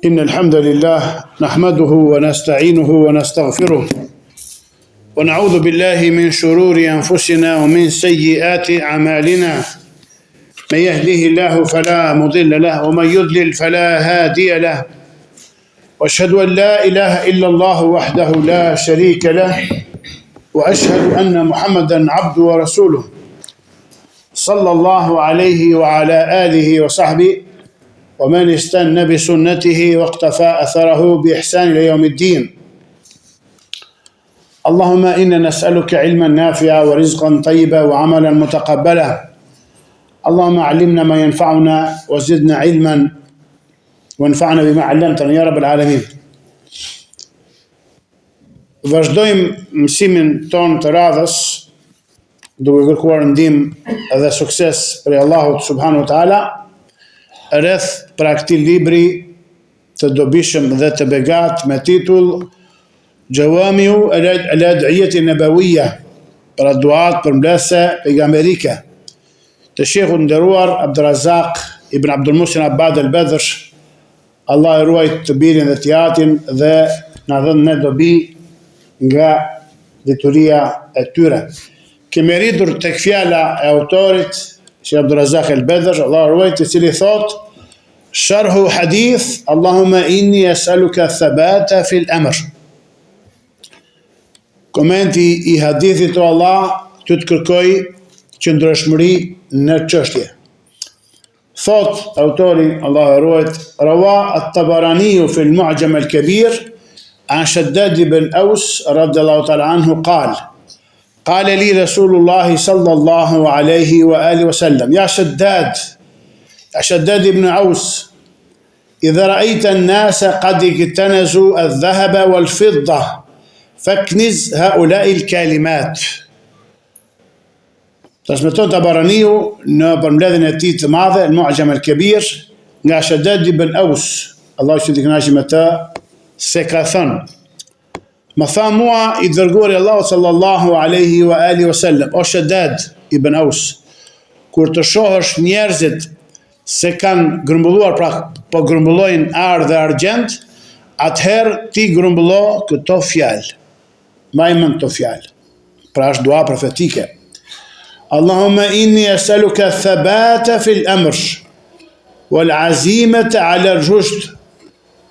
إن الحمد لله نحمده ونستعينه ونستغفره ونعوذ بالله من شرور أنفسنا ومن سيئات أعمالنا من يهده الله فلا مضل له ومن يضلل فلا هادي له وأشهد أن لا إله إلا الله وحده لا شريك له وأشهد أن محمدا عبده ورسوله صلى الله عليه وعلى آله وصحبه ومن استنى بسنته واقتفى أثره بإحسان إلى يوم الدين. اللهم إنا نسألك علما نافعا ورزقا طيبا وعملا متقبلا. اللهم علمنا ما ينفعنا وزدنا علما وانفعنا بما علمتنا يا رب العالمين. Vazhdojmë mësimin ton të radhës duke kërkuar ndihmë dhe sukses prej Allahut subhanahu wa taala rreth pra këtij libri të dobishëm dhe të begat me titull Gjawamiu al-Ad'iyati an-Nabawiyya, pra duat përmbledhëse pejgamberike, të shehu nderuar Abdulrazak ibn Abdul Muhsin Abbad al-Badr, Allah e ruajt të birin dhe të jatin dhe na dhënë ne dobi nga dituria e tyre. Kemi rritur tek fjala e autorit Sheikh Abdulrazak al-Badr, Allah e ruajt, i cili thot Sharhu hadith Allahumma inni as'aluka thabata fil amr. Komenti i hadithit o Allah, ty të kërkoj qëndrueshmëri në çështje. Thot autori, Allah e ruajt, rawa at-Tabarani fi al-Mu'jam al-Kabir عن شداد بن أوس رضي الله تعالى عنه قال لي رسول الله صلى الله عليه وآله وسلم يا شداد بن أوس إذا رأيت الناس قد اكتنزوا الذهب والفضة فاكنز هؤلاء الكلمات. Transmeton Tabaraniu në përmbledhjen e tij të madhe Al-Mu'jam al-Kabir nga Shaddad ibn Aus, Allah që t'i kënaqë me të, se ka thënë: më tha mua i dërguari Allahu sallallahu alaihi wa alihi wasallam, o Shaddad ibn Aus, kur të shohësh njerëzit se kanë grumbulluar, pra po grumbullojnë ar dhe argjend, atëherë ti grumbullo këto fjalë. Mbaj mend këto fjalë. Pra është dua profetike. Allahumma inni as'aluka thabata fil amr wal azimata ala al-rushd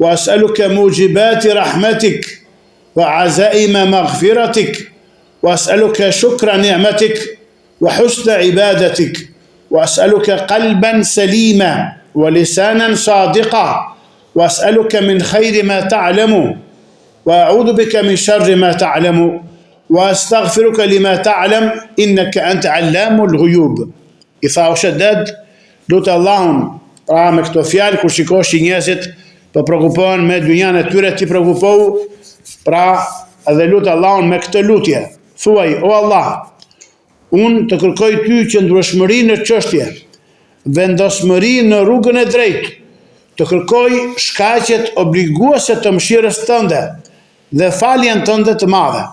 وأسألك موجبات رحمتك وعزائم مغفرتك وأسألك شكر نعمتك وحسن عبادتك وأسألك قلبا سليما ولسانا صادقا وأسألك من خير ما تعلم وأعوذ بك من شر ما تعلم وأستغفرك لما تعلم إنك أنت علام الغيوب. I tha o Shaddad, lutë Allahun, pra me këto fjalë kur shikosh njerëzit po prekupohen me dynjan e tyre, ti prekupohu, pra edhe lutë Allahun me këtë lutje. Thuaj, o Allah, unë të kërkoj ty qëndrueshmëri në çështje, vendosmëri në rrugën e drejtë, të kërkoj shkaqet obliguese të mëshirës tënde dhe faljen tënde të madhe.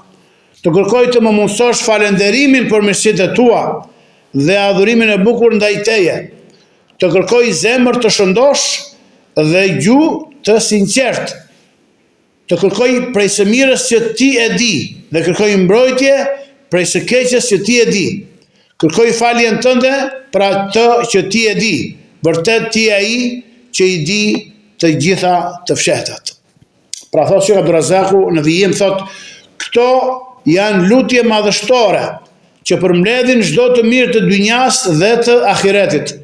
Të kërkoj të më mundësosh falenderimin për mirësitë tua dhe adhurimin e bukur ndaj teje. Të kërkoj zemër të shëndosh dhe gjuhë të sinqert. Të kërkoj prej së mirës që ti e di dhe kërkoj mbrojtje prej së keqes që ti e di. Kërkoj faljen tënde për atë që ti e di. Vërtet ti ai që i di të gjitha të fshehtat. Pra thot Sheikh Abdulrazaku në vijim, thot, këto janë lutje madhështore që përmbledhin çdo të mirë të dynjas dhe të ahiretit,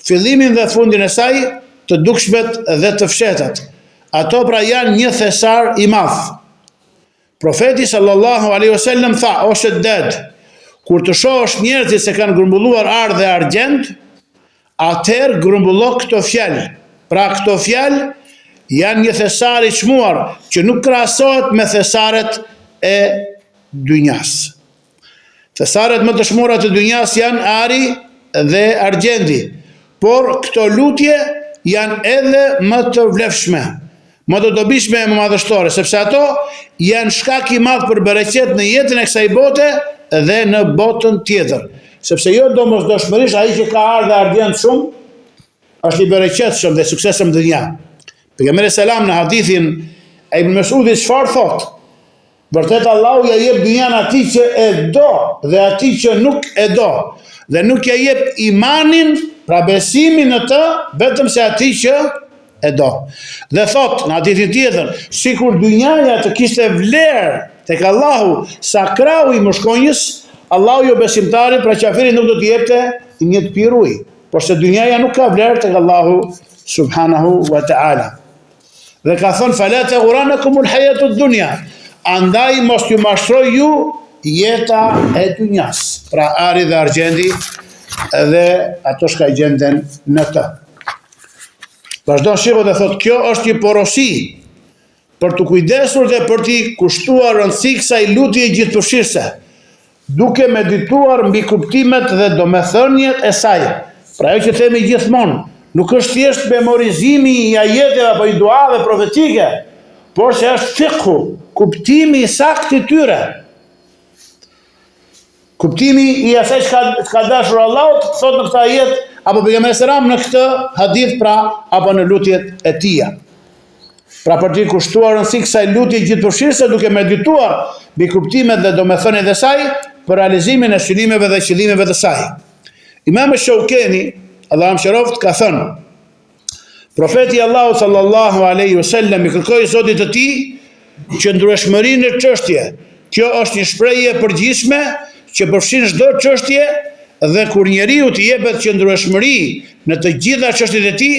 fillimin dhe fundin e saj, të dukshmet dhe të fshehtat. Ato pra janë një thesar i madh. Profeti sallallahu alaihi wasallam tha, o Shaddad, kur të shohësh njerëzit se kanë grumbulluar ar dhe argjend, atëherë grumbullo këto fjalë. Pra këto fjalë janë një thesar i çmuar që nuk krahasohet me thesaret e dynjas. Thesaret më të çmuara të dynjas janë ari dhe argjendi, por këto lutje janë edhe më të vlefshme, më të dobishme e më madhështore, sepse ato janë shkak i madh për bereqet në jetën e kësaj bote dhe në botën tjetër. Sepse jo domosdoshmërisht ai që ka ardhur argjend shumë është i bereqetshëm dhe suksesshëm në dynja. Pejgamberi selam në hadithin e Ibn Mesudit çfarë thot? Vërtet Allahu ja jep dynjan atij që e do dhe atij që nuk e do. Dhe nuk ja jep imanin, pra besimin në të, vetëm se atij që e do. Dhe thot në hadithin tjetër, sikur dynjaja të kishte vlerë tek Allahu sa krahu i mëshkonjës, Allahu jo besimtarit, pra qafirit nuk do t'i jepte një të pirë ujë, por se dynjaja nuk ka vlerë tek Allahu subhanahu wa ta'ala. Dhe ka thonë, fala taghurrannakumul hayatud dunya, andaj mos t'ju mashtroj ju jeta e dynjas, pra ari dhe argjendi dhe ato shka i gjenden në të. Vazhdon shiko dhe thot, kjo është një porosi për të kujdesur dhe për t'i kushtuar rëndësi kësaj lutje gjithëpërfshirëse, duke medituar mbi kuptimet dhe domethënjet e saj. Pra ajo që themi gjithmonë, nuk është thjesht memorizimi i ajeteve apo i duave profetike, por se është fiqhu, kuptimi i saktë i tyre. Kuptimi i asaj çka dashur Allahu, thot në këtë ajet apo pejgamberi selam në këtë hadith, pra apo në lutjet e tija. Pra për t'i kushtuar rëndësi kësaj lutje gjithëpërfshirëse, duke medituar mbi kuptimet dhe domethënien e saj për realizimin e synimeve dhe qëllimeve të saj. Imam Shaukeni, Allah mëshiroft, ka thënë, profeti Allahu sallallahu alaihi wasallam i kërkoi Zotit të tij qëndrueshmërinë në çështje. Kjo është një shprehje e përgjithshme që përfshin çdo çështje, dhe kur njeriu t'i jepet qëndrueshmëri në të gjitha çështjet e tij,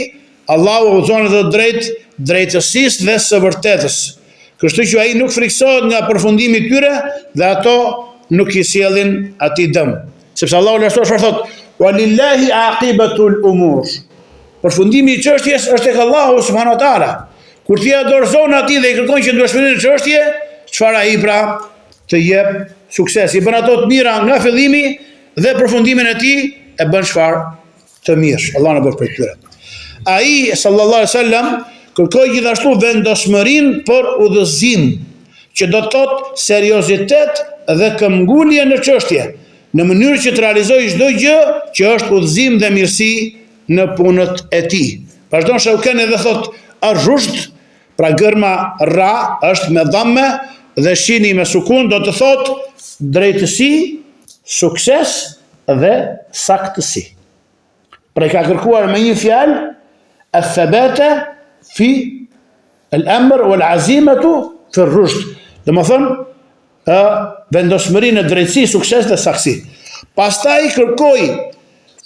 Allahu udhëzon atë drejt drejtësisë dhe së vërtetës. Kështu që ai nuk friksohet nga përfundimi i tyre dhe ato nuk i sjellin atij dëm. Sepse Allahu ashtu çfarë thot? Walillahi aqibatul umur. Përfundimi i çështjes është tek Allahu subhanahu wa taala. Kur ti adorzon atij dhe i kërkon qëndrueshmërinë në çështje, çfarë ai pra të jep sukses. I bën ato të mira nga fillimi dhe përfundimin e tij e bën çfarë të mirë. Allah na bëj prej tyre. Ai sallallahu alaihi wasallam kërkoi gjithashtu vendosmërinë për udhëzim, që do të thotë seriozitet dhe këmbgulje në çështje, në mënyrë që të realizojë çdo gjë që është udhëzim dhe mirësi në punët e tij. Vazhdon Shaukeni dhe thotë ar-rushd, pra gërma ra është me dhamme dhe shini me sukun, do të thotë drejtësi, sukses dhe saktësi. Pra i ka kërkuar me një fjalë al-thabata fi al-amr wal-azimatu fi ar-rushd. Domethënë vendosmërinë në drejtësi, sukses dhe saktësi. Pastaj kërkoi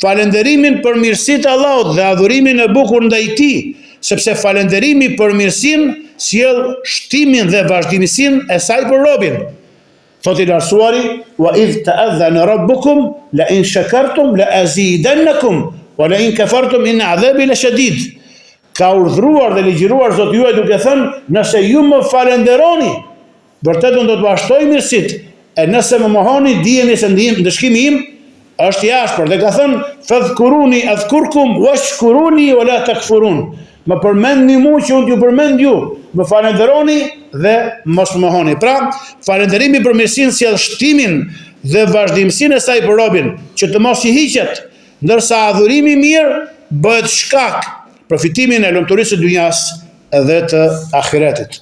falënderimin për mirësitë e Allahut dhe adhurimin e bukur ndaj tij, sepse falënderimi për mirësinë sjell shtimin dhe vazhdimsinë e saj për robin. Thot i lartësuari, wa idh ta'adhana rabbukum la in shakartum la azidannakum wa la in kafartum in adhabi lashadid. Ka urdhëruar dhe ligjëruar Zoti juaj duke thënë, nëse ju më falenderoni, vërtet unë do të vazhdoj mirësitë, e nëse më mohoni, dijeni se ndëshkimi im është i ashpër. Dhe ka thënë, fadhkuruni adhkurkum washkuruni wala takfurun. Më përmendni mua që unë t'ju përmend ju, më falenderoni dhe mos më mohoni. Pra, falenderimi për mirësinë sjell shtimin dhe vazhdimsinë e saj për robin, që të mos i hiqet, ndërsa adhurimi mirë bëhet shkak përfitimin e lumturisë së dynjas dhe të ahiretit.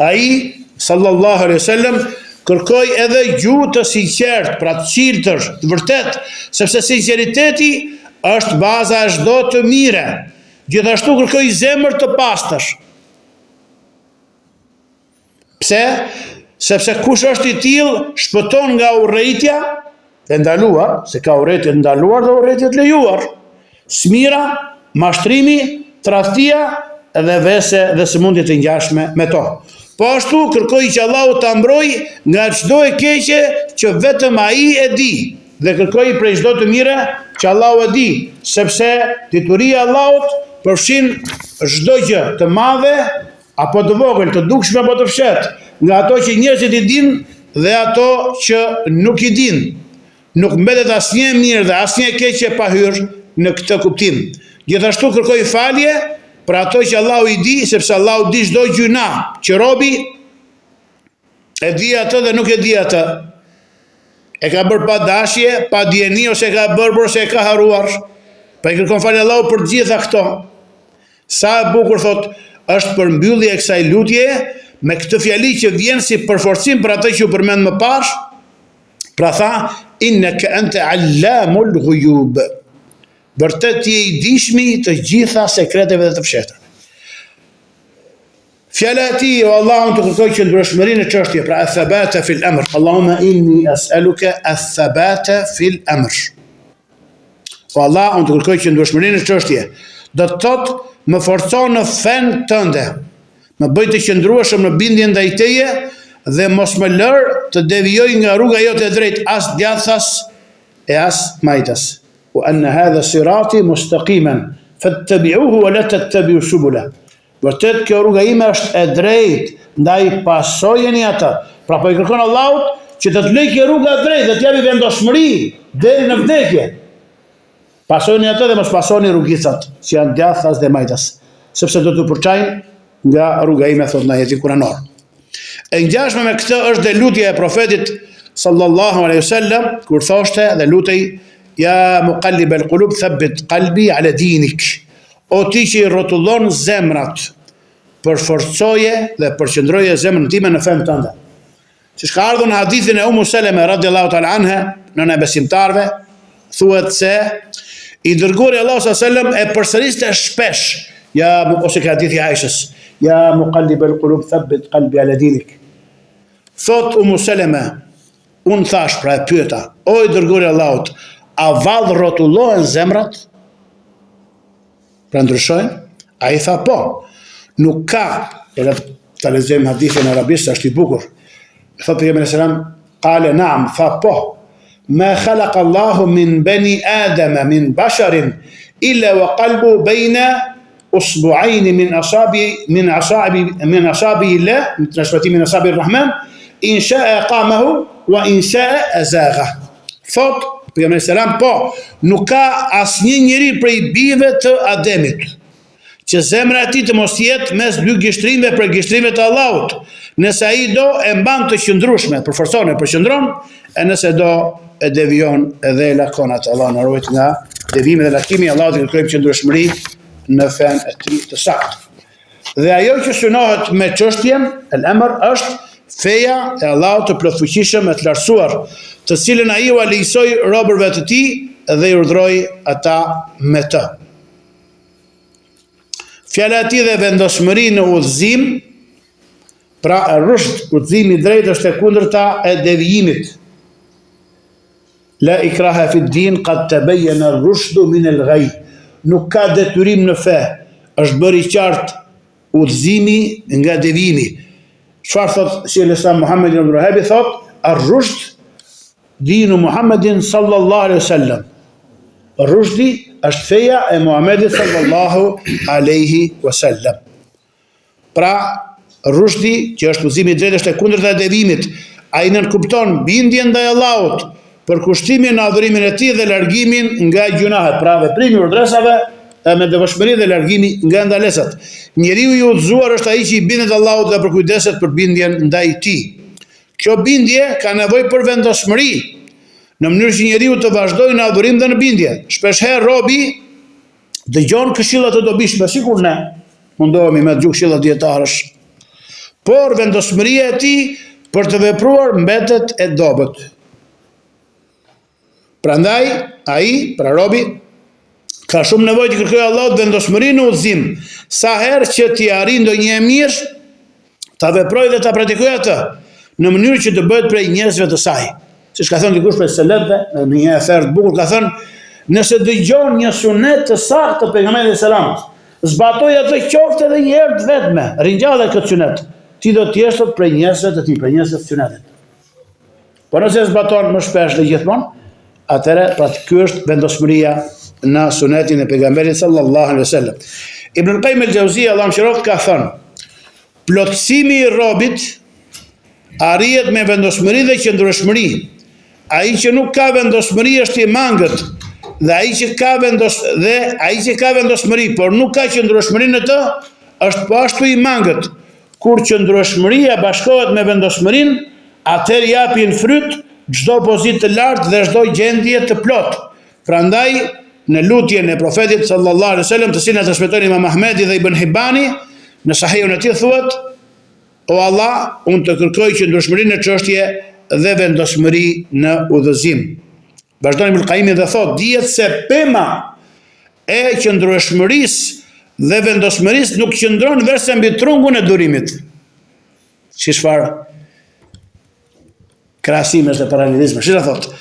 Ai sallallahu alaihi wasallam kërkoi edhe gjuhë të sinqertë, pra të ciltër, të vërtet, sepse sinqeriteti është baza e çdo të mire. Gjithashtu kërkoi zemër të pastër. Pse? Sepse kush është i tillë shpëton nga urrëtia e ndaluar, se ka urrëtie të ndaluar dhe urrëtie të lejuar. Smira, mashtrimi, tradhtia dhe vese dhe sëmundjet e ngjashme me to. Po ashtu kërkoi që Allahu ta mbrojë nga çdo e keqe që vetëm ai e di, dhe kërkoi prej çdo të mire që Allahu e di, sepse dituria e Allahut përfshin çdo gjë, të madhe apo të vogël, të dukshme apo të fshehtë, nga ato që njerëzit i dinë dhe ato që nuk i dinë. Nuk mbetet asnjë mirë dhe asnjë keqe pa hyrë në këtë kuptim. Gjithashtu kërkoi falje për ato që Allahu i di, sepse Allahu di çdo gjuna që robi e di atë dhe nuk e di atë. E ka bërë pa dashje, pa dieni, ose e ka bërë ose e ka haruar. Pa i kërkon falje Allahu për gjitha këto. Sa e bukur thot është përmbyllja e kësaj lutje me këtë fjali që vjen si përforcim për atë që u përmend më parë. Pra tha, innaka anta allamul ghuyub. Vërtet je i dishmi të gjitha sekreteve dhe të fshehtave. Fjala e tij, o Allah, unë të kërkoj qëndrueshmërinë në çështje, pra athabata fil amr. Allahumma inni as'aluka athabata fil amr. O Allah, unë të kërkoj qëndrueshmërinë në çështje. Do të thotë më forco në fen tënde, më bëj të qëndrueshëm në bindje ndaj teje dhe mos më lër të devijoj nga rruga jote e drejtë, as djathtas e as majtas. Wa anna hadha sirati mustaqiman fattabi'uhu wa la tattabi'u subula. Vërtet kjo rruga ime është e drejtë, ndaj pasojeni atë. Pra po i kërkon Allahut që të lejë kjo rruga e drejtë dhe të japi vendosmëri deri në vdekje. Pasoni atë dhe mos pasoni rrugicat, që janë djathtas dhe majtas, sepse do të përçajnë nga rruga ime, thot në ajetin kuranor. E ngjashme me këtë është dhe lutja e profetit sallallahu alaihi wasallam, kur thoshte dhe lutej, ja muqallib al-qulub thabbit qalbi ala dinik. O ti që i rrotullon zemrat, përforcoje dhe përqendroje zemrën time në fen tënde. Siç ka ardhur në hadithin e Ummu Seleme radhiyallahu ta'ala anha, nëna e besimtarve, thuhet se i dërguari Allahu sallallahu alaihi wasallam e përsëriste shpesh, ose ka hadithi Aishës, ja muqallib al-qulub thabbit qalbi ala dinik. Thot Ummu Seleme, unë thash, pra e pyeta, o i dërguari Allahut, a vallë rrotullohen zemrat? Pra ndryshojnë? A i tha po. Nuk ka, edhe ta lexojmë hadithin arabisht, është i bukur. Thot pejgamberi selam, qale na'am, tha po. Ma khalaqa Allahu min bani Adama min basharin illa wa qalbu bayna usbu'ain min asabi Allah, min asabi Rahman, in sha'a qamahu wa in sha'a azagha. Thot pejgamberi selam, po, nuk ka asnjë njeri prej bijve të Ademit që zemra e tij të mos jetë mes dy gishtrimeve për gishtrimeve të Allahut. Nëse ai do e mban të qëndrueshme, përforcon e përqendron, e nëse do e devijon edhe e lakon atë. Allah na ruaj nga devimi dhe lakimi. Allahut i kërkojmë qëndrueshmëri në fen e tij të saktë. Dhe ajo që synohet me çështjen el amr është feja e Allahut të plotfuqishëm e të lartësuar, të cilën ai u lehtësoi robërve të tij dhe i urdhroi ata me të. Fjala e tij dhe vendosmëri në udhëzim, pra rushd, udhëzimi i drejtë është e kundërta e devijimit. La ikraha fi din, qad tabayyana ar-rushdu min al-ghayy. Nuk ka detyrim në fe, është bërë i qartë udhëzimi nga devijimi. Çfarë thot Sheikhul Islam Muhammad ibn Abdul Wahhab? Thot ar-rushd dinu Muhammedin sallallahu alaihi wasallam. Rushdi është feja e Muhamedit sallallahu alaihi wasallam. Pra rushdi, që është udhëzimi i drejtë, është e kundërta e devimit. Ai nënkupton bindjen ndaj Allahut, përkushtimin në adhurimin e tij dhe largimin nga gjunahet, pra veprimi i urdhresave me devotshmëri dhe largimi nga ndalesat. Njeriu i udhëzuar është ai që i bindet Allahut dhe përkujdeset për bindjen ndaj tij. Kjo bindje ka nevojë për vendosmëri, në mënyrë që njeriu të vazhdojë në adhurim dhe në bindje. Shpeshherë robi dëgjon këshilla të dobishme, sikur ne mundohemi me dëgju këshilla dietarësh, por vendosmëria e tij për të vepruar mbetet e dobët. Prandaj ai, pra robi, ka shumë nevojë të kërkojë Allahut vendosmëri në udhëzim, sa herë që t'i arrijë ndonjë e mirë, ta veprojë dhe ta praktikojë atë në mënyrë që të bëhet prej njerëzve të saj. Siç ka thënë dikush prej selefëve, në një efer të bukur ka thënë, nëse dëgjon një sunet të saktë të pejgamberit selam, zbatoj atë qoftë edhe një herë vetme, ringjallë këtë sunet, ti do të jesh prej njerëzve të tij, prej njerëzve të sunetit. Por nëse zbaton më shpesh dhe gjithmonë, atëherë pra ky është vendosmëria në sunetin e pejgamberit sallallahu alaihi wasallam. Ibn al-Qayyim al-Jauziyja, Allahu mëshiroft, ka thënë, plotësimi i robit arrihet me vendosmëri dhe qëndrueshmëri. Ai që nuk ka vendosmëri është i mangët, dhe ai që ka vendosmëri, por nuk ka qëndrueshmëri në të, është po ashtu i mangët. Kur qëndrueshmëria bashkohet me vendosmërinë, atëherë japin fryt çdo pozitë të lartë dhe çdo gjendje të plotë. Prandaj në lutjen e profetit sallallahu alaihi wasallam, të cilën e transmeton Imam Ahmedi dhe Ibn Hibani në Sahihun e tij, thuhet: O Allah, unë të kërkoj qëndrueshmërinë në çështje dhe vendosmëri në udhëzim. Vazhdon Ibn Qayyim dhe thotë: dihet se pema e qëndrueshmërisë dhe vendosmërisë nuk qëndron vetëm mbi trungun e durimit. Çfarë krahasimesh dhe paralelizme. Çfarë thotë?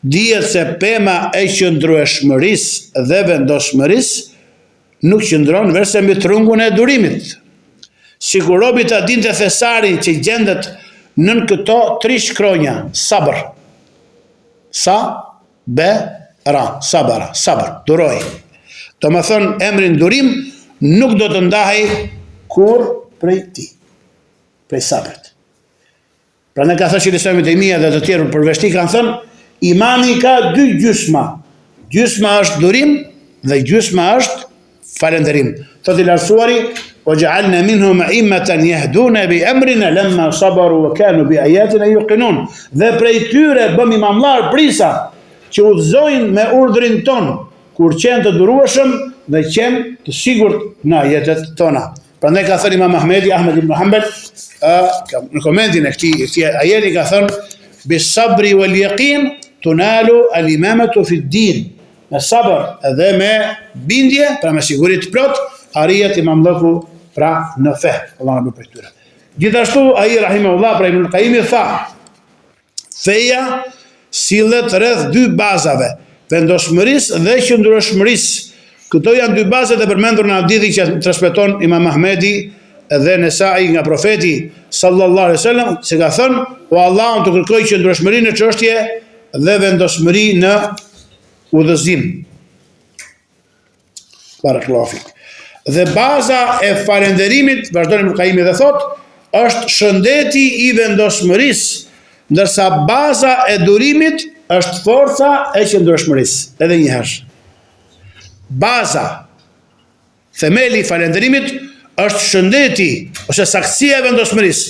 Dihet se pema e qëndrueshmërisë dhe vendosmërisë nuk qëndron vetëm mbi trungun e durimit. Sikur robi ta dinte thesarin që gjendet nën këto 3 shkronja: sabr, sabr, duroj. Do më thënë, emrin durim nuk do të ndahej kur prej ti, prej sabrit. Pra ne ka thënë Sheikhul Islam Ibn Taymija dhe të tjerë përveçti kanë thënë, imani ka 2 gjysma. Gjysma është durim dhe gjysma është falënderim. Thotë i lartësuari: وجعلنا منهم أئمة يهدون بأمرنا لما صبروا وكانوا بآياتنا يوقنون. Dhe prej tyre bëm imamllar prisa që udhëzojnë me urdhrin ton, kur qenë të durueshëm dhe qenë të sigurt në ajetet tona. Prandaj ka thënë Imam Ahmed ibn Hanbal në komentin e këtij ajeti ka thënë: bis-sabri wal yaqin tunalu al-imamatu fi d-din. Me sabër dhe me bindje, pra me siguri të plot, arrihet imamllëku pra në fe. Allah na bëj prej tyre. Gjithashtu ai rahimahullah pra Ibn Qayyim tha: feja sillet rreth 2 bazave, vendosmërisë dhe qëndrueshmërisë. Këto janë 2 bazat e përmendur në hadithin që transmeton Imam Ahmedi dhe Nesai nga profeti sallallahu alaihi wasallam, se ka thënë: o Allah, unë të kërkoj qëndrueshmëri në çështje dhe vendosmëri në udhëzim. Barakallahu fik. Dhe baza e falënderimit, vazhdon Ibn Qayyim dhe thot, është shëndeti i vendosmërisë, ndërsa baza e durimit është forca e qëndrueshmërisë. Edhe një herë. Baza, themeli i falënderimit është shëndeti ose saktësia e vendosmërisë,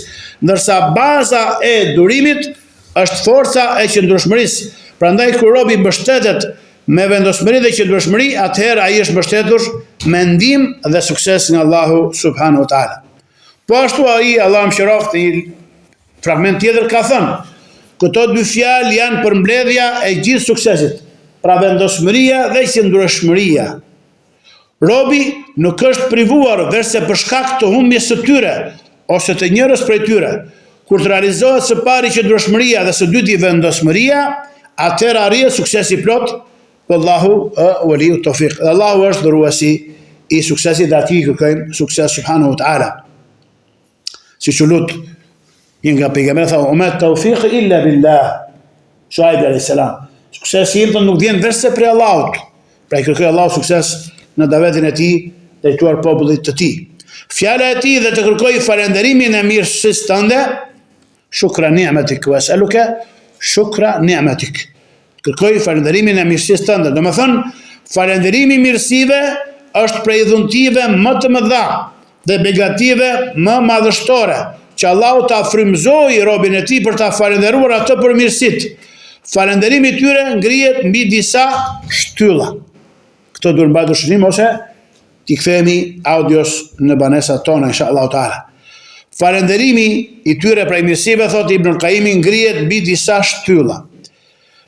ndërsa baza e durimit është forca e qëndrueshmërisë. Prandaj kur robi mbështetet me vendosmëri dhe qëndrueshmëri, atëherë ai është mbështetur me ndihmë dhe sukses nga Allahu subhanahu wa taala. Po ashtu ai, Allah më shëroft, një fragment tjetër ka thënë: këto 2 fjalë janë përmbledhja e gjithë suksesit, pra vendosmëria dhe qëndrueshmëria. Robi nuk është privuar vetëm për shkak të humbjes së tyre ose të njërës prej tyre. Kur të realizohet së pari qëndrueshmëria dhe së dyti vendosmëria, atëherë arrihet suksesi plot. Wallahu waliu tawfiq. Allahu është dhuruesi i suksesit dhe atij kërkojmë sukses subhanahu wa taala. Siç u lut një nga pejgamberët, tha: "Uma tawfiq illa billah." Shuaib alayhis salam. Suksesi im nuk vjen vetëm prej Allahut. Pra i kërkoj Allahu sukses në davetin e tij drejtuar popullit të tij. Fjala e tij dhe të kërkoj falënderimin e mirësisë tënde, shukra ni'matik wa as'aluka shukra ni'matik. Kërkoj falënderimin e mirësisë tënde. Do të thënë, falënderimi i mirësive është prej dhuntive më të mëdha dhe begative më madhështore, që Allahu ta frymëzoi robën e tij për ta falënderuar atë për mirësitë. Falënderimi i tyre ngrihet mbi disa shtylla. Këto duhet mbajtur shënim ose t'i kthehemi audios në banesat tona inshallah taala. Falënderimi i tyre prej mirësive, thotë Ibn Qayyim, ngrihet mbi disa shtylla.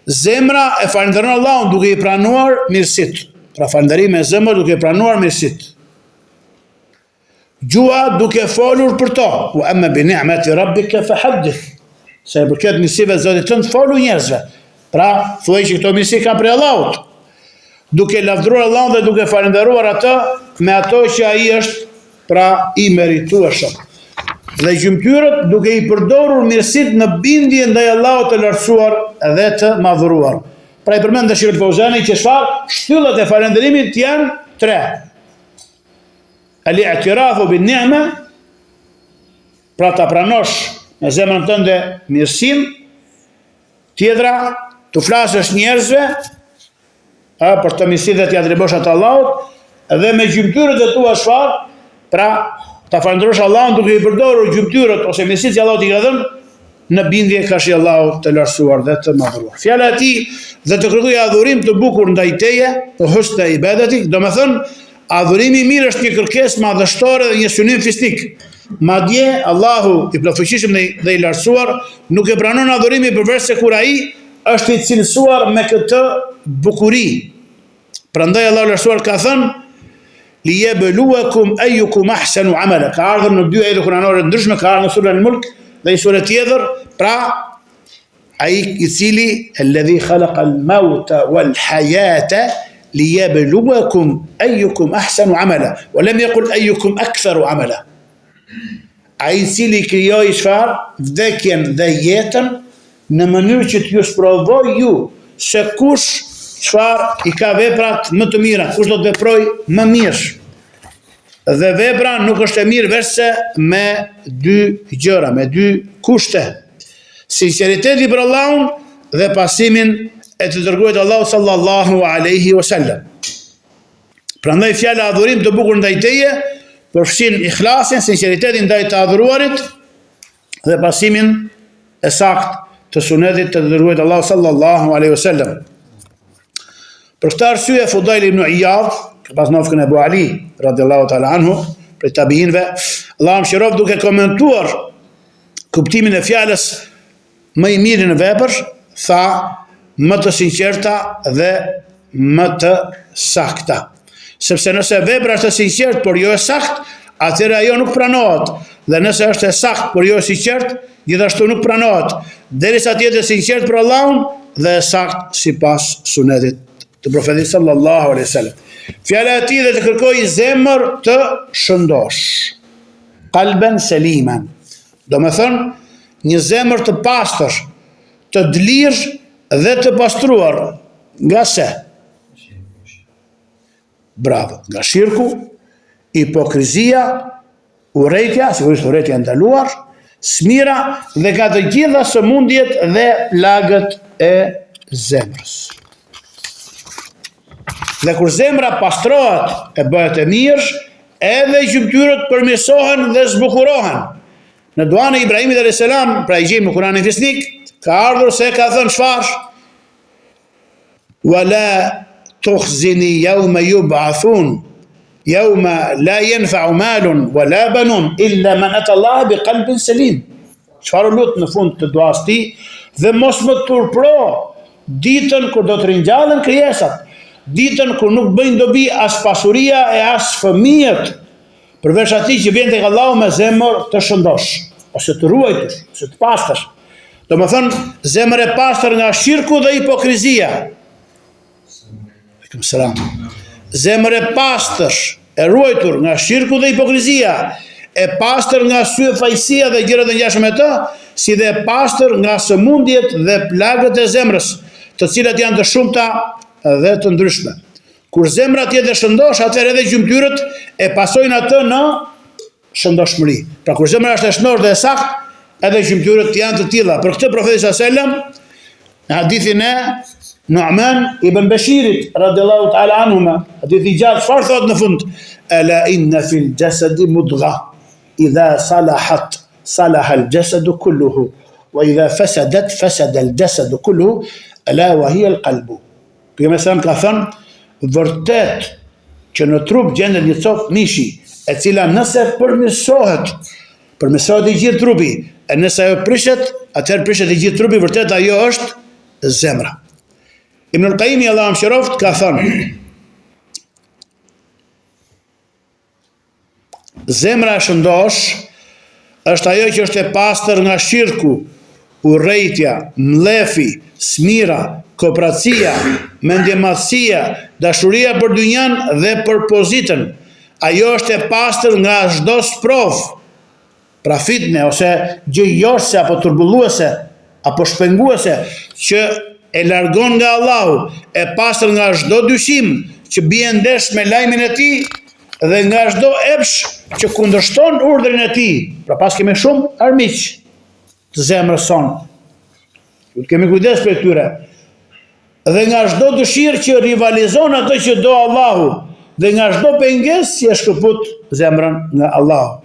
Zemra e falënderon Allahun duke i pranuar mirësitë. Pra falënderimi e zemrës duke i pranuar mirësitë. Gjua duke folur për to. Wa amma bi ni'mati rabbika fahaddith. Se i përket mirësive të Zotit tënd, folu njerëzve. Pra thuaj që këto mirësi kanë prej Allahut. Duke lavdëruar Allahun dhe duke falënderuar atë me ato që ai është pra i meritueshëm. Dhe gjymtyrët duke i përdorur mirësitë në bindje ndaj Allahut të lartësuar dhe të madhëruar. Pra i përmend Sheikhul Fauzani që çfarë shtyllat e falënderimit janë 3. Al-i'tirafu bin ni'ma, pra ta pranosh në zemrën tënde mirësinë. Tjetra, të flasësh njerëzve për të mirësitë dhe t'ia drejtosh atë Allahut, dhe me gjymtyrët e tua çfarë? Pra ta falënderosh Allahun duke i përdorur gjymtyrët ose mirësitë që Allahu t'i ka dhënë në bindje ka shi Allahu të lartësuar dhe të madhëruar. Fjala e tij dhe të kërkoj adhurim të bukur ndaj teje, të husna ibadetik, do me thënë, adhurimi i mirë është një kërkesë madhështore dhe një synim fisnik. Madje Allahu i plotfuqishëm dhe i lartësuar nuk e pranon adhurimin përveç se kur ai është i cilësuar me këtë bukuri. Prandaj Allahu i lartësuar ka thënë liyabluwakum ayyukum ahsanu amala. Ka ardhur në dy ajete kuranore ndryshme, ka ardhur në surën Al-Mulk dhe në surën tjetër, pra ai i cili alladhi khalaqa al-mauta wal-hayata liyabluwakum ayyukum ahsanu amala wa lam yaqul ayyukum aktharu amala. Ai i cili krijoi çfarë? Vdekjen dhe jetën në mënyrë që t'ju sprovoj ju se kush çfarë i ka veprat më të mira, kush do të veproj më mirë. Dhe vepra nuk është e mirë veçse me dy gjëra, me dy kushte. Sinqeriteti për Allahun dhe pasimin e të dërguarit Allahu sallallahu alaihi wasallam. Prandaj fjala adhurim të bukur ndaj teje përfshin ikhlasin, sinqeritetin ndaj të adhuruarit dhe pasimin e saktë të sunetit të dërguarit Allahu sallallahu alaihi wasallam. Për këtë arsye Fudail ibn Iyad, pas nofkën e Abu Ali radhiyallahu ta'ala anhu, prej tabiinëve, Allahu mëshiroft duke komentuar kuptimin e fjalës më i miri në vepër, tha më të sinqerta dhe më të sakta. Sepse nëse vepra është e sinqert por jo e saktë, atëherë ajo nuk pranohet. Dhe nëse është e saktë por jo e sinqert, gjithashtu nuk pranohet. Derisa të jetë e sinqert për Allahun dhe e saktë sipas sunetit të profetit sallallahu alaihi wasallam. Fjala e tij dhe të kërkoj zemër të shëndosh. Qalban saliman. Do me thënë, një zemër të pastër, të dlirë dhe të pastruar. Nga se? Bravo. Nga shirku, hipokrizia, urrejtja, sigurisht urrejtja ndaluar, smira dhe ka të gjitha sëmundjet dhe plagët e zemrës. Dhe kur zemra pastrohet e bëhet e mirë, edhe gjymtyrët përmirësohen dhe zbukurohen. Në duan e Ibrahimit alayhis salam, pra i gjejmë në Kur'anin fisnik, ka ardhur se ka thënë çfarë? Wala tukhzini yawma yub'athun, yawma la yanfa'u malun wala banun illa man ata Allah biqalbin salim. Çfarë lut në fund të duas tij dhe mos më turpro ditën kur do të ringjallen krijesat. Ditën kur nuk bëjnë dobi as pasuria e as fëmijët, përveç atij që vjen tek Allahu me zemër të shëndosh, ose të ruajtur, ose të pastër. Do më thënë, zemër e pastër nga shirku dhe hipokrizia. Zemër e pastër, e ruajtur nga shirku dhe hipokrizia, e pastër nga syfajësia dhe gjërat e ngjashme me të, si dhe e pastër nga sëmundjet dhe plagët e zemrës, të cilat janë të shumta dhe të ndryshme. Kur zemra tjetë e shëndosh, atëherë edhe gjymtyrët e pasojnë atë në shëndoshmëri. Pra kur zemra është e shëndosh dhe e saktë, edhe gjymtyrët janë të tilla. Për këtë profeti sallallahu alajhi wasallam në hadithin e Nu'man ibn Bashirit radhiyallahu ta'ala anhuma, hadithi i gjatë, çfarë thotë në fund? Ala inna fil jasadi mudgha idha salahat salaha al jasadu kulluhu wa idha fasadat fasada al jasadu kulluhu ala wa hiya al qalbu. Pejgamberi sa ka thënë, vërtet që në trup gjendet një copë mishi, e cila nëse përmirësohet i gjithë trupi, e nëse ajo prishet, atëherë prishet i gjithë trupi, vërtet ajo është zemra. Ibn al-Qayyim Allahu mëshiroft ka thënë, zemra e shëndosh është ajo që është e pastër nga shirku, urrejtja, mlefi, smira, kooperacia, mendjemadhësia, dashuria për dynjan dhe për pozitën. Ajo është e pastër nga çdo sprov, pra fitne ose gjë joshse apo turbulluese apo shpenguese që e largon nga Allahu, e pastër nga çdo dyshim që bie ndesh me lajmin e tij dhe nga çdo epsh që kundërshton urdhrin e tij. Pra pas kemi shumë armiq të zemrës sonë. Duhet kemi kujdes për tyre. Dhe nga çdo dëshirë që rivalizon atë që do Allahu, dhe nga çdo pengesë që e shkëput zemrën nga Allahu.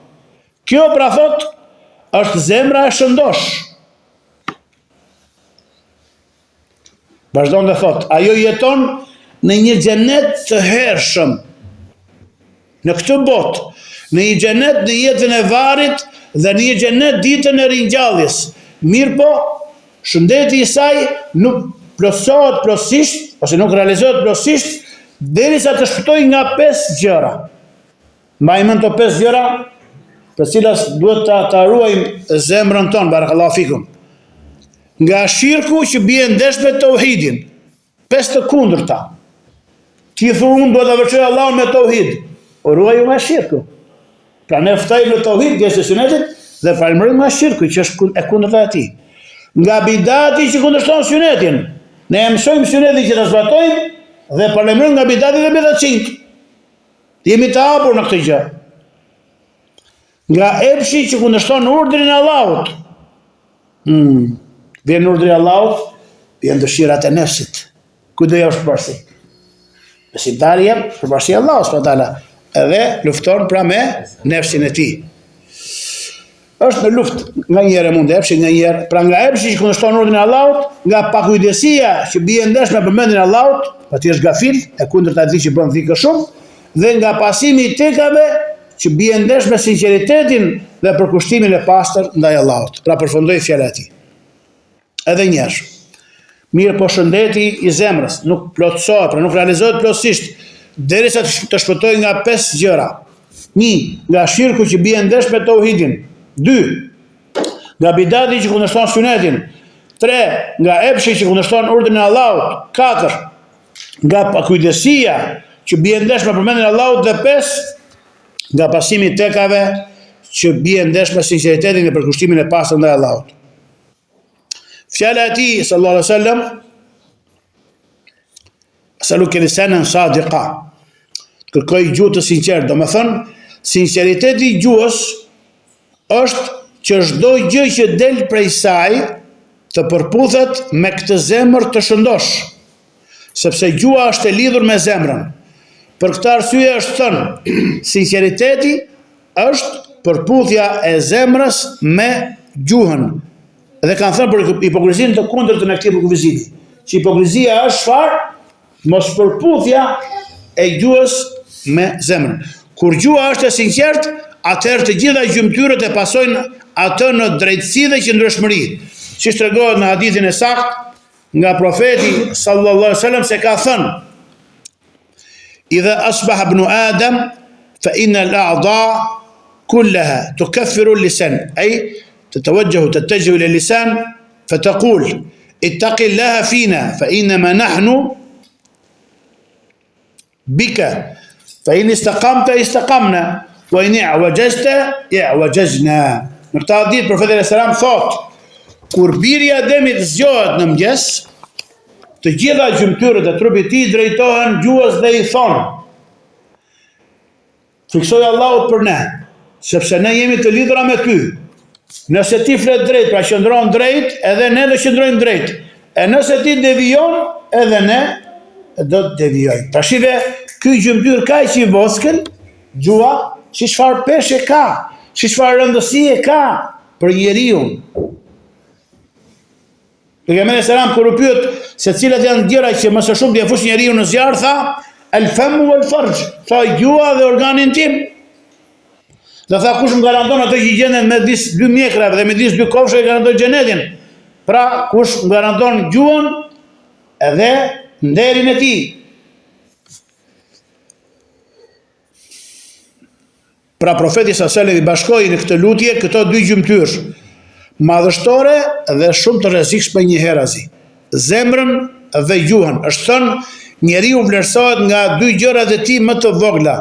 Kjo pra thot është zemra e shëndosh. Vazhdon dhe thot, ajo jeton në një xhenet të hershëm. Në këtë botë, në një xhenet në jetën e varrit dhe në një xhenet ditën e ringjalljes. Mirë po, shëndeti i saj nuk plotësohet plotësisht, ose nuk realizohet plotësisht, derisa të shpëtojë nga 5 gjëra. Mbajmë këto 5 gjëra, për cilat duhet ta ruajmë zemrën tonë, barakallahu fikum. Nga shirku që bie ndesh me tauhidin, 5 të kundërta. Ti thua unë duhet ta veçoj Allahun me tauhid, o ruaju nga shirku. Pra ne ftojmë në tauhid pjesë e sunetit dhe falënderojmë nga shirku që është e kundërta e tij. Nga bidati që kundërshton sunetin, ne mësojmë sunetin që ta zbatojmë dhe falënderojmë nga bidati dhe bidatçinjt. Jemi të hapur në këtë gjë. Nga epshi që kundërshton urdhrin e Allahut. Vjen urdhri i Allahut, vjen dëshirat e nefsit. Ku do jesh përsi? Besimtari jep përsi Allahut subhanallahu teala, edhe lufton pra me nefsin e tij. Është në luftë, nga njëherë mund epshi, nga njëherë, pra nga epshi që kundërshton urdhrin e Allahut, nga pakujdesia që bie ndesh me përmendjen e Allahut, pati është gafil, e kundërta e që bën dhikë shumë, dhe nga pasimi i tekave që bie ndesh me sinqeritetin dhe përkushtimin e pastër ndaj Allahut. Pra përfundoi fjala e tij. Edhe një herë. Mirë po shëndeti i zemrës nuk plotësohet, pra nuk realizohet plotësisht, derisa të shpëtojë nga 5 gjëra. 1. Nga shirku që bie ndesh me tauhidin. 2. Nga bidati që kundërshton sunetin. 3. Nga epshi që kundërshton urdhrin e Allahut. 4. Nga pakujdesia që bie ndesh me përmendjen e Allahut dhe 5. Nga pasimi i tekave që bie ndesh me sinqeritetin dhe përkushtimin e pastër ndaj Allahut. Fjala e tij sallallahu alaihi wasallam saluke lisanan sadiqa. Kërkoj gjuhë të sinqertë, domethënë sinqeriteti i gjuhës është që çdo gjë që del prej saj të përputhet me këtë zemër të shëndosh, sepse gjuha është e lidhur me zemrën. Për këtë arsye është thënë, sinqeriteti është përputhja e zemrës me gjuhën. Dhe kanë thënë për hipokrizinë të kundërt në këtij hipokrizimi, që hipokrizia është çfarë? Mos përputhja e gjuhës me zemrën. Kur gjuha është e sinqertë, atëherë të gjitha gjymtyrët e pasojnë atë në drejtësi dhe qëndrueshmëri. Siç tregohet në hadithin e saktë nga profeti sallallahu alaihi wasallam se ka thënë: "Idha asbaha ibnu Adam fa inna al-a'dha kullaha tukaffiru al-lisan." Ay تتوجه إلى اللسان فتقول اتق الله فينا فإنما نحن بك فإن استقمت استقمنا وإن اعوججت اعوججنا. Në këtë hadith profeti sallallahu alaihi wasallam thotë, kur biri i Ademit zgjohet në mëngjes, të gjitha gjymtyrët e trupit të tij drejtohen gjuhës dhe i thonë: "Fiksoj Allahut për ne, sepse ne jemi të lidhura me ty. Nëse ti flet drejt, pra qëndron drejt, edhe ne do qëndrojmë drejt. E nëse ti devijon, edhe ne do të devijojmë." Pra shive, ky gjymtyr kaq i vogël, gjuha, si çfarë peshë ka, si çfarë rëndësi e ka për njeriu. Pejgamberi selam kur u pyet se cilat janë gjërat që më së shumti e fush njeriu në zjarr, tha: "El-famu wal-farj", tha gjuha dhe organi intim. Dhe tha, kush më garanton ato që gjenden me 2 mjekrave dhe me 2 kofshë e garanton xhenetin. Pra, kush më garanton gjuhën edhe nderin e tij. Pra profeti sallallahu alaihi wasallam i bashkoi në këtë lutje këto 2 gjymtyrë, madhështore dhe shumë të rrezikshme njëherëzi. Zemrën dhe gjuhën. Është thënë, njeriu vlerësohet nga 2 gjërat e tij më të vogla.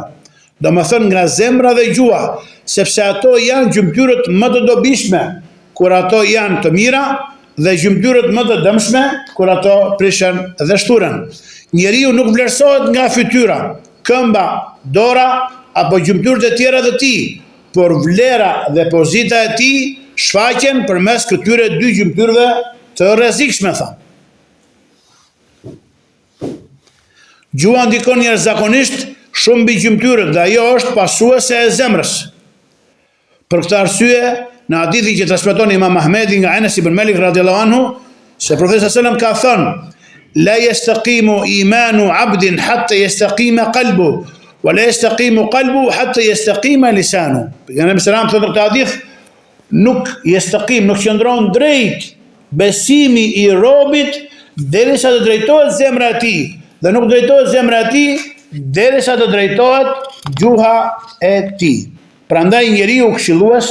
Domethënë nga zemra dhe gjuha, sepse ato janë gjymtyrët më të dobishme kur ato janë të mira dhe gjymtyrët më të dëmshme kur ato prishen dhe shturen. Njeriu nuk vlerësohet nga fytyra, këmba, dora apo gjymtyrët e tjera të tij, por vlera dhe pozita e tij shfaqen përmes këtyre 2 gjymtyrëve të rrezikshme, tha. Gjuha ndikon jashtëzakonisht shumë mbi gjymtyrët dhe ajo është pasuese e zemrës. Për këtë arsye, në hadithin që transmeton Imam Ahmedi nga Anas ibn Malik radhiyallahu anhu, se profeti sallallahu alaihi wasallam ka thënë: la yastaqimu imanu abdin hatta yastaqima qalbu, wa la yastaqimu qalbu hatta yastaqima lisanu. Pejgamberi selam thotë në këtë hadith, nuk yastaqim, nuk qëndron drejt besimi i robit derisa të drejtohet zemra e tij, dhe nuk drejtohet zemra e tij derisa të drejtohet gjuha e tij. Prandaj njeriu këshillues,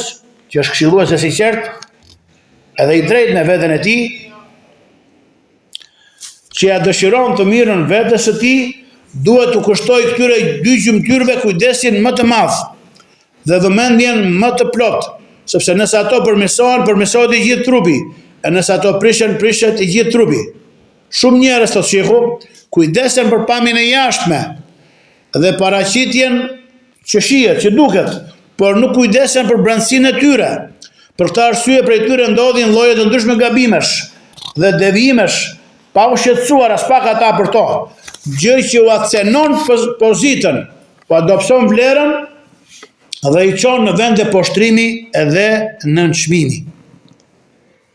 që është këshillues e sinqert, edhe i drejt në veten e tij, që ja dëshiron të mirën vetes së tij, duhet të kushtoj këtyre dy gjymtyrve kujdesin më të madh dhe vëmendjen më të plot, sepse nëse ato përmirësohen, përmirësohet i gjithë trupi, e nëse ato prishen, prishet i gjithë trupi. Shumë njerëz të shiku kujdesen për pamjen e jashtme dhe paraqitjen që shihet, që duket, por nuk kujdesen për brendësinë e tyre. Për këtë arsye prej tyre ndodhin lloje të ndryshme gabimesh dhe devimesh, pa u shqetësuar as pak ata për to. Gjë që u aksenon pozitën, u adopson vlerën dhe i çon në vend e poshtrimi edhe nënçmimi.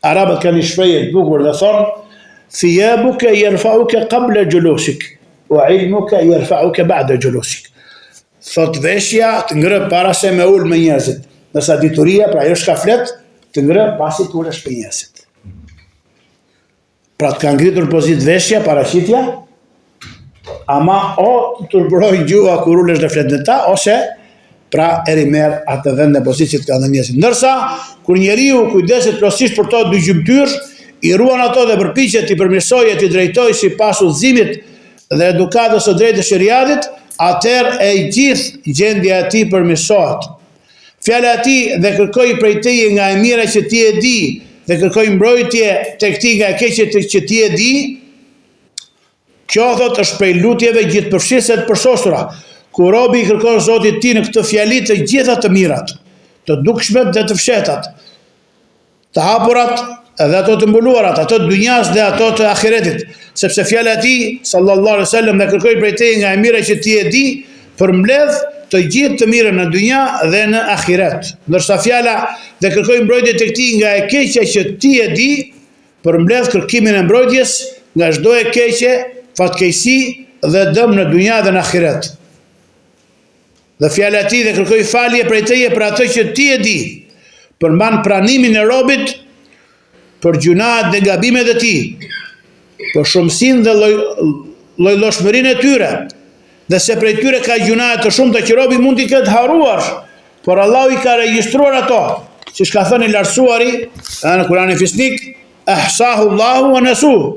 Arabët kanë një shprehje të bukur dhe thonë: "Thiyabuka yarfa'uka qabla julusik, wa 'ilmuka yarfa'uka ba'da julusik." Thot veshja të ngre para se me ul me njerëzit, ndërsa dituria, pra ajo shka flet, të ngre pasi të ulesh me njerëzit. Pra të ka ngritur pozitë veshja, paraqitja, ama o të turburoj gjua kur ulesh dhe flet në ta, ose pra erimer atë vend në pozitë që të ka dhe njerëzit. Ndërsa, kur njeriu kujdeset plotësisht për to dy gjymtyr, i ruan ato dhe përpiqet i përmirësojë, i drejtojë sipas udhëzimit dhe edukatës së drejtë të shariatit, atëherë e gjithë gjendja e tij përmirësohet. Fjala e tij dhe kërkoj prej teje nga e mira që ti e di, dhe kërkoj mbrojtje tek ti nga e keqja që ti e di, kjo thot është prej lutjeve gjithëpërfshirëse të përsosura, ku robi i kërkon Zotit ti në këtë fjali të gjitha të mirat, të dukshmet dhe të fshetat, të hapurat edhe ato të mbuluarat, ato të dunjas dhe ato të ahiretit, sepse fjala e tij sallallahu alaihi wasallam dhe kërkoj prej teje nga e mira që ti e di, përmbledh të gjithë të mirën në dunja dhe në ahiret. Ndërsa fjala dhe kërkoj mbrojtje tek ti nga e keqja që ti e di, përmbledh kërkimin e mbrojtjes nga çdo e keqe, fatkeqësi dhe dëm në dunja dhe në ahiret. Dhe fjala e tij dhe kërkoj falje prej teje për atë që ti e di, përmban pranimin e robit për gjunaat dhe gabimet e tij, për shumësinë dhe llojshmërinë e tyre, dhe se prej tyre ka gjunaat të shumta që robi mund t'i ketë haruar, por Allahu i ka regjistruar ato, siç ka thënë i lartësuari në Kur'anin Fisnik, ahsahu Allahu wa nasuhu.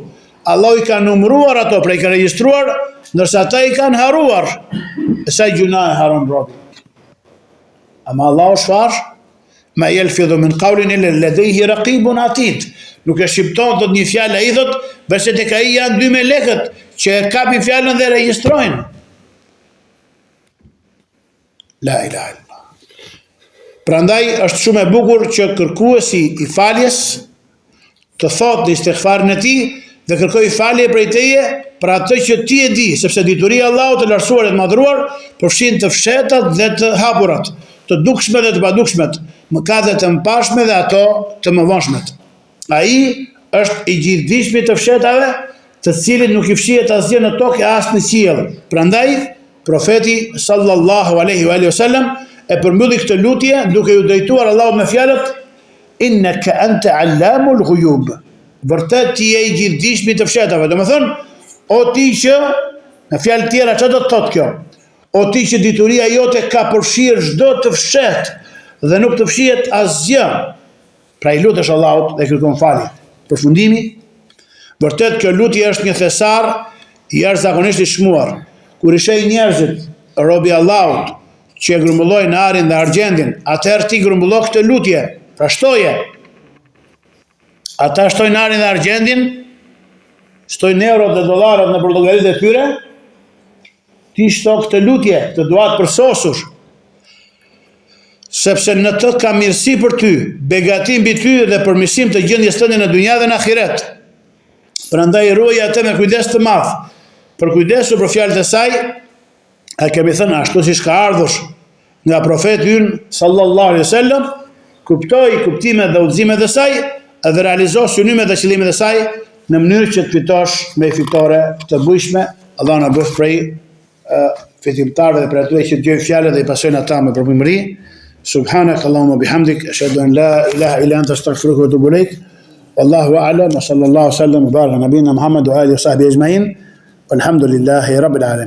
Allahu i ka numëruar ato, pra i ka regjistruar, ndërsa ata i kanë haruar. E sa gjuna e haron robi. Ama Allahu çfarë? Ma yalfidhu min qawlin illa ladayhi raqibun atid. Nuk e shqipton thot një fjalë ai thot, përse tek ai janë dy melekët që e kapin fjalën dhe regjistrojnë. La ilaha illallah. Prandaj është shumë e bukur që kërkuesi i faljes të thotë në istighfarin e tij dhe kërkoj falje prej teje për atë që ti e di, sepse dituria e Allahut të lartësuar e të madhruar përfshin të fshetat dhe të hapurat, të dukshme dhe të padukshmet, mëkatet të mpashme dhe ato të mëvonshmet. Ai është i gjithdijshmi të fshetave, të cilit nuk i fshihet asgjë në tokë as në qiell. Prandaj profeti sallallahu alaihi wa sallam e përmbylli këtë lutje duke ju drejtuar Allahut me fjalët: innaka anta allamul ghuyub. Vërtet ti je i gjithdijshmi të fshetave. Domethënë, o ti që, në fjalë tjera, çfarë do të thotë kjo? O ti që dituria jote ka përfshirë çdo të fshet dhe nuk të fshihet asgjë. Pra i lutesh Allahut dhe kërkon falje. Përfundimi, vërtet kjo lutje është një thesar i jashtëzakonisht i shmuar. Kur i sheh njerëzit, robi Allahut, që e grumbullojnë arin dhe argjendin, atëherë ti grumbullo këtë lutje, pra shtoje. Ata shtojnë arin dhe argjendin, shtojnë eurot dhe dollarat në llogaritë e tyre, ti shto këtë lutje të duat përsosur, sepse në të ka mirësi për ty, begati mbi ty dhe përmirësim të gjendjes tënde në dunja dhe në ahiret. Prandaj ruaj atë me kujdes të madh. Për kujdesu për fjalët e saj, e kemi thënë ashtu siç ka ardhur nga profeti ynë sallallahu alaihi wasallam, kuptoi kuptimet dhe udhëzimet e saj dhe realizoi synimet dhe qëllimet e saj, në mënyrë që të fitosh me fitore të bujshme. Allah na bëf prej fitimtarëve dhe për atyre që dëgjojnë fjalët dhe i pasojnë ata me përmbajtësi. Subhanak Allahumma bihamdik, ashhadu an la ilaha illa anta astaghfiruka wa atubu ilaik. Wallahu a'lam wa sallallahu sallam wa baraka nabiyina Muhammad wa alihi wa sahbihi ajma'in. Walhamdulillahi rabbil alamin.